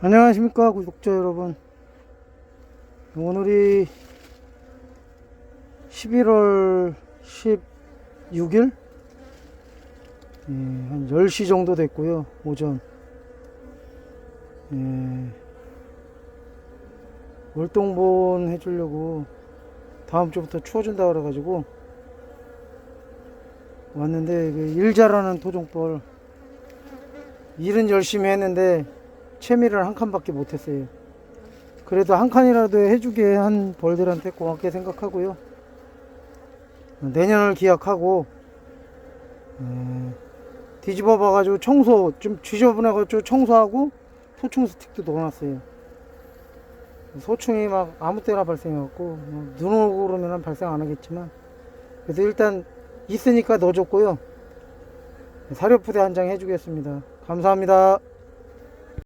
안녕하십니까 구독자 여러분. 오늘이 11월 16일 한 10시 정도 됐고요. 오전 월동본 해주려고 다음 주부터 추워진다 그래가지고 왔는데, 일 잘하는 토종벌, 일은 열심히 했는데 채미를 한 칸밖에 못했어요. 그래도 한 칸이라도 해주게 한 벌들한테 고맙게 생각하고요. 내년을 기약하고 뒤집어 봐가지고 청소 좀 지저분해가지고 청소하고 소충 스틱도 넣어놨어요. 소충이 막 아무 때나 발생해갖고 눈 오고 그러면 발생 안 하겠지만, 그래서 일단 있으니까 넣어줬고요. 사료푸대 한 장 해주겠습니다. 감사합니다.